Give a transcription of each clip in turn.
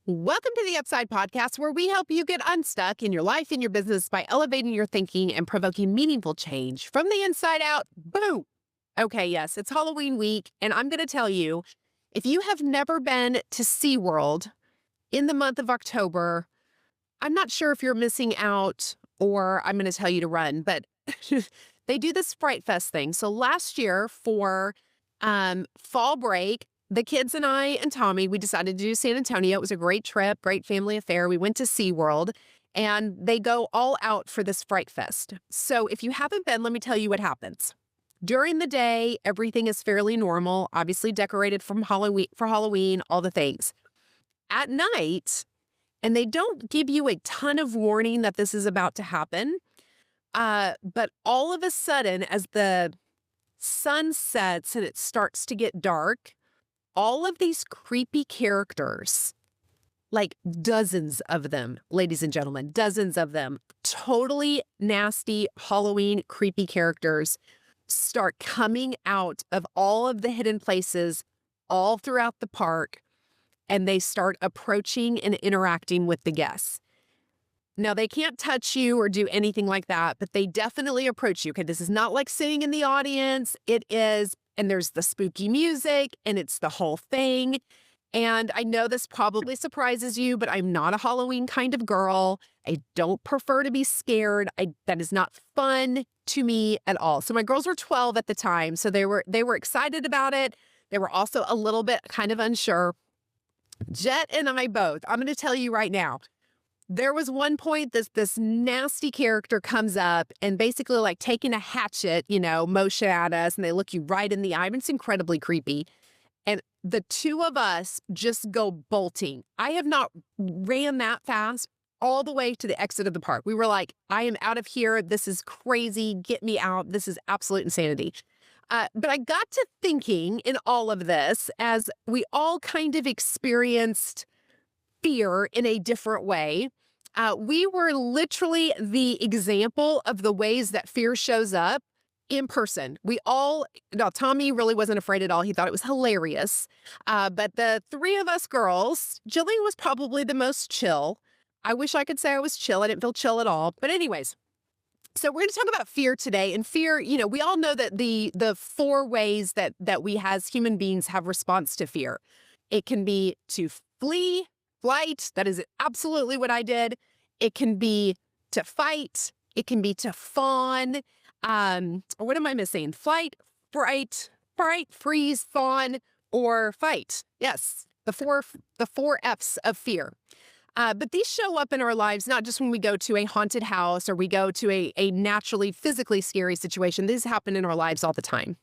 Welcome to the Upside Podcast, where we help you get unstuck in your life and your business by elevating your thinking and provoking meaningful change from the inside out. Boom. Okay, yes, it's Halloween week, and I'm going to tell you, if you have never been to SeaWorld in the month of October, I'm not sure if you're missing out or I'm going to tell you to run, but they do this Fright Fest thing. So last year for fall break, the kids and I and Tommy, we decided to do San Antonio. It was a great trip, great family affair. We went to SeaWorld, and they go all out for this Fright Fest. So if you haven't been, let me tell you what happens. During the day, everything is fairly normal, obviously decorated for Halloween, all the things. At night, and they don't give you a ton of warning that this is about to happen, but all of a sudden, as the sun sets and it starts to get dark, all of these creepy characters, like dozens of them, ladies and gentlemen, dozens of them, totally nasty Halloween creepy characters start coming out of all of the hidden places all throughout the park, and they start approaching and interacting with the guests. Now, they can't touch you or do anything like that, but they definitely approach you. Okay, this is not like sitting in the audience. It is, and there's the spooky music, and it's the whole thing. And I know this probably surprises you, but I'm not a Halloween kind of girl. I don't prefer to be scared. That is not fun to me at all. So my girls were 12 at the time, so they were excited about it. They were also a little bit kind of unsure. Jet and I both, I'm going to tell you right now, there was one point this nasty character comes up and basically like taking a hatchet, motion at us, and they look you right in the eye. And it's incredibly creepy. And the two of us just go bolting. I have not ran that fast all the way to the exit of the park. We were like, I am out of here. This is crazy. Get me out. This is absolute insanity. But I got to thinking in all of this, as we all kind of experienced fear in a different way. We were literally the example of the ways that fear shows up in person. Tommy really wasn't afraid at all. He thought it was hilarious. But the three of us girls, Jillian was probably the most chill. I wish I could say I was chill. I didn't feel chill at all. But anyways, so we're going to talk about fear today. And fear, we all know that the four ways that we as human beings have response to fear. It can be to flee, flight. That is absolutely what I did. It can be to fight. It can be to fawn. Or what am I missing? Flight, fright, freeze, fawn, or fight. Yes, the four F's of fear. But these show up in our lives not just when we go to a haunted house or we go to a naturally, physically scary situation. These happen in our lives all the time.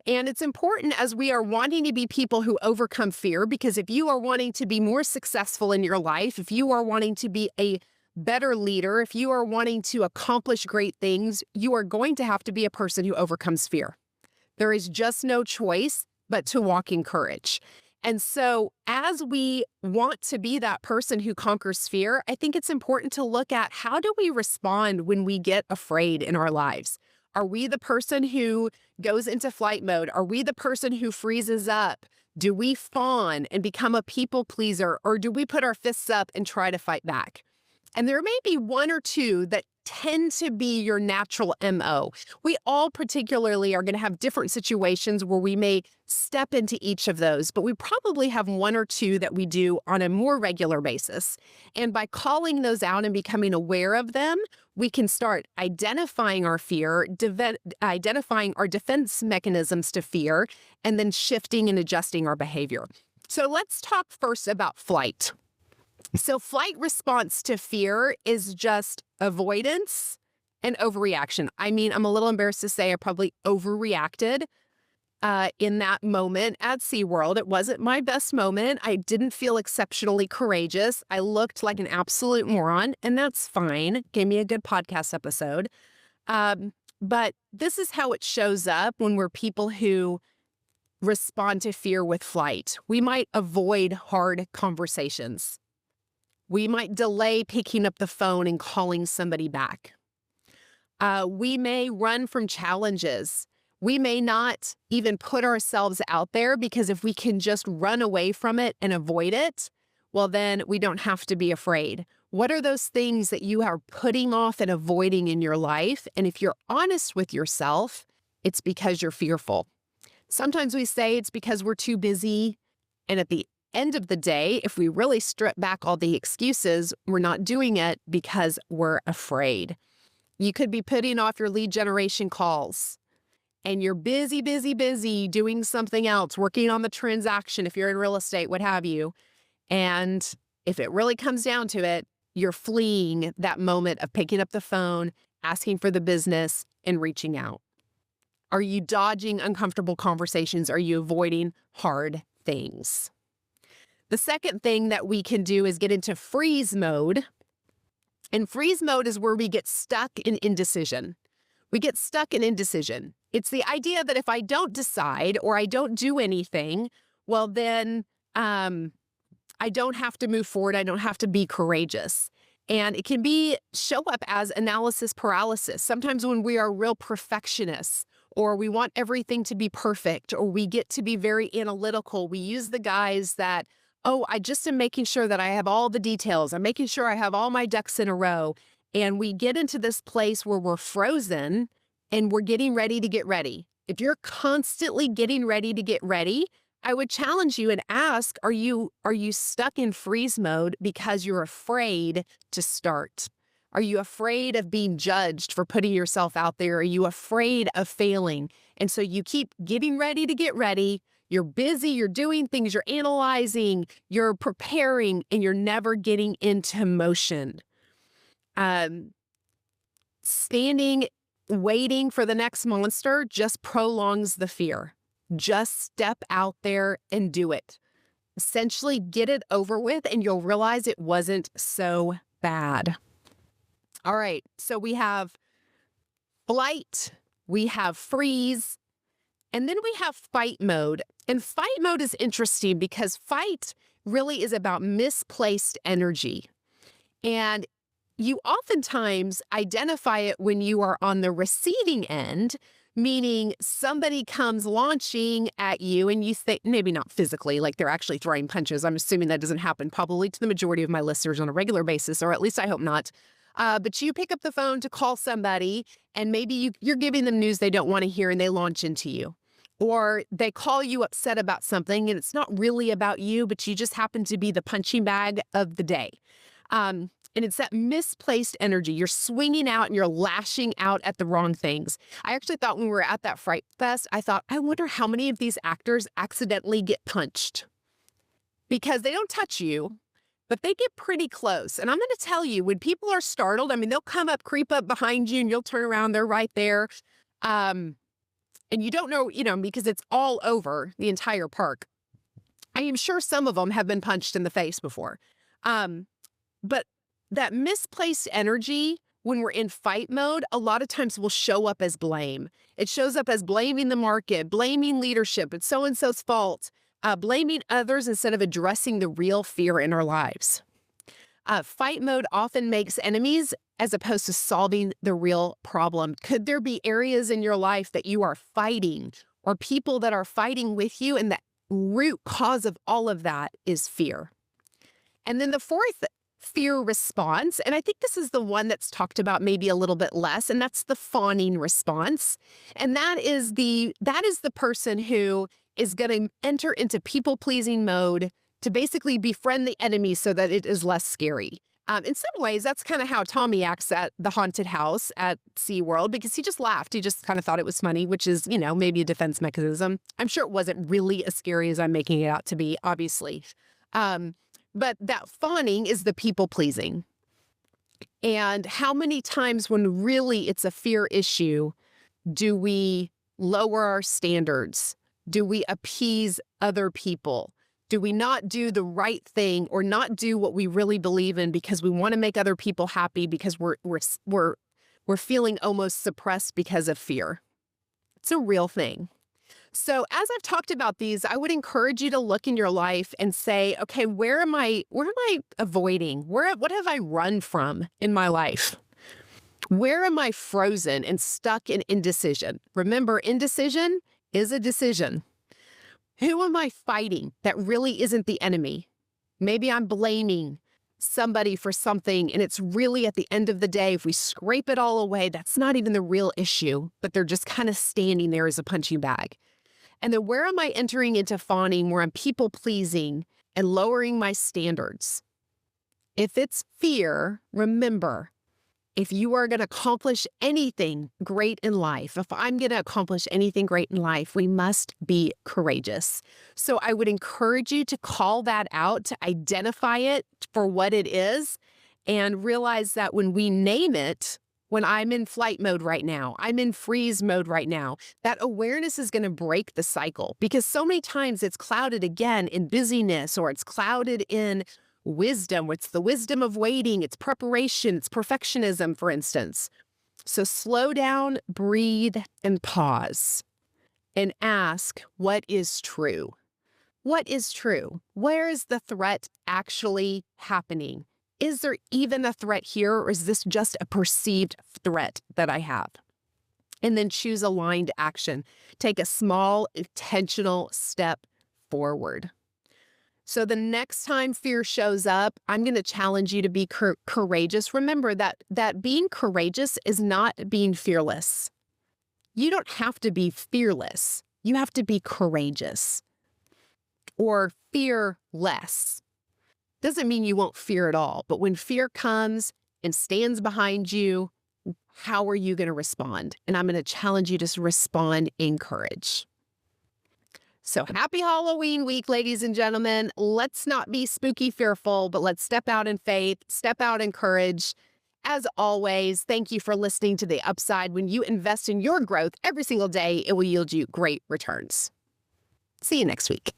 And it's important as we are wanting to be people who overcome fear, because if you are wanting to be more successful in your life, if you are wanting to be a better leader, if you are wanting to accomplish great things, you are going to have to be a person who overcomes fear. There is just no choice but to walk in courage. And so as we want to be that person who conquers fear, I think it's important to look at, how do we respond when we get afraid in our lives? Are we the person who goes into flight mode? Are we the person who freezes up? Do we fawn and become a people pleaser? Or do we put our fists up and try to fight back? And there may be one or two that tend to be your natural MO. We all particularly are going to have different situations where we may step into each of those, but we probably have one or two that we do on a more regular basis. And by calling those out and becoming aware of them, we can start identifying our fear, identifying our defense mechanisms to fear, and then shifting and adjusting our behavior. So let's talk first about flight. So flight response to fear is just avoidance and overreaction. I mean, I'm a little embarrassed to say I probably overreacted in that moment at SeaWorld. It wasn't my best moment. I didn't feel exceptionally courageous. I looked like an absolute moron, and that's fine. Gave me a good podcast episode. But this is how it shows up when we're people who respond to fear with flight. We might avoid hard conversations. We might delay picking up the phone and calling somebody back. We may run from challenges. We may not even put ourselves out there, because if we can just run away from it and avoid it, well, then we don't have to be afraid. What are those things that you are putting off and avoiding in your life? And if you're honest with yourself, it's because you're fearful. Sometimes we say it's because we're too busy. And at the end of the day, if we really strip back all the excuses, we're not doing it because we're afraid. You could be putting off your lead generation calls and you're busy doing something else, working on the transaction if you're in real estate, what have you. And if it really comes down to it, you're fleeing that moment of picking up the phone, asking for the business, and reaching out. Are you dodging uncomfortable conversations? Are you avoiding hard things? The second thing that we can do is get into freeze mode. And freeze mode is where we get stuck in indecision. We get stuck in indecision. It's the idea that if I don't decide or I don't do anything, well, then I don't have to move forward. I don't have to be courageous. And it can show up as analysis paralysis. Sometimes when we are real perfectionists, or we want everything to be perfect, or we get to be very analytical, we use the guise that, oh, I just am making sure that I have all the details. I'm making sure I have all my ducks in a row. And we get into this place where we're frozen and we're getting ready to get ready. If you're constantly getting ready to get ready, I would challenge you and ask, are you stuck in freeze mode because you're afraid to start? Are you afraid of being judged for putting yourself out there? Are you afraid of failing? And so you keep getting ready to get ready. You're busy, you're doing things, you're analyzing, you're preparing, and you're never getting into motion. Standing, waiting for the next monster just prolongs the fear. Just step out there and do it. Essentially, get it over with, and you'll realize it wasn't so bad. All right, so we have flight, we have freeze, and then we have fight mode. And fight mode is interesting because fight really is about misplaced energy. And you oftentimes identify it when you are on the receiving end, meaning somebody comes launching at you and you think, maybe not physically, like they're actually throwing punches. I'm assuming that doesn't happen probably to the majority of my listeners on a regular basis, or at least I hope not. But you pick up the phone to call somebody and maybe you're giving them news they don't want to hear and they launch into you. Or they call you upset about something and it's not really about you, but you just happen to be the punching bag of the day. And it's that misplaced energy. You're swinging out and you're lashing out at the wrong things. I actually thought when we were at that Fright Fest, I thought, I wonder how many of these actors accidentally get punched. Because they don't touch you, but they get pretty close. And I'm going to tell you, when people are startled, I mean, they'll come up, creep up behind you, and you'll turn around, they're right there. And you don't know, because it's all over the entire park. I am sure some of them have been punched in the face before. But that misplaced energy, when we're in fight mode, a lot of times will show up as blame. It shows up as blaming the market, blaming leadership, it's so-and-so's fault, blaming others instead of addressing the real fear in our lives. Fight mode often makes enemies as opposed to solving the real problem. Could there be areas in your life that you are fighting or people that are fighting with you, and the root cause of all of that is fear? And then the fourth fear response, and I think this is the one that's talked about maybe a little bit less, and that's the fawning response. And that is the person who is going to enter into people-pleasing mode to basically befriend the enemy so that it is less scary. In some ways, that's kind of how Tommy acts at the haunted house at SeaWorld, because he just laughed. He just kind of thought it was funny, which is, maybe a defense mechanism. I'm sure it wasn't really as scary as I'm making it out to be, obviously. But that fawning is the people-pleasing. And how many times when really it's a fear issue do we lower our standards? Do we appease other people? Do we not do the right thing or not do what we really believe in because we want to make other people happy because we're feeling almost suppressed because of fear? It's a real thing. So as I've talked about these, I would encourage you to look in your life and say, okay, where am I avoiding? What have I run from in my life? Where am I frozen and stuck in indecision? Remember, indecision is a decision. Who am I fighting that really isn't the enemy? Maybe I'm blaming somebody for something, and it's really at the end of the day, if we scrape it all away, that's not even the real issue, but they're just kind of standing there as a punching bag. And then where am I entering into fawning where I'm people pleasing and lowering my standards? If it's fear, remember, if you are going to accomplish anything great in life, if I'm going to accomplish anything great in life, we must be courageous. So I would encourage you to call that out, to identify it for what it is, and realize that when we name it, when I'm in flight mode right now, I'm in freeze mode right now, that awareness is going to break the cycle, because so many times it's clouded again in busyness, or it's clouded in wisdom. It's the wisdom of waiting. It's preparation. It's perfectionism, for instance. So slow down, breathe, and pause and ask, what is true? What is true? Where is the threat actually happening? Is there even a threat here, or is this just a perceived threat that I have? And then choose aligned action. Take a small, intentional step forward. So the next time fear shows up, I'm going to challenge you to be courageous. Remember that being courageous is not being fearless. You don't have to be fearless. You have to be courageous or fearless. Doesn't mean you won't fear at all, but when fear comes and stands behind you, how are you going to respond? And I'm going to challenge you to respond in courage. So happy Halloween week, ladies and gentlemen. Let's not be spooky fearful, but let's step out in faith, step out in courage. As always, thank you for listening to The Upside. When you invest in your growth every single day, it will yield you great returns. See you next week.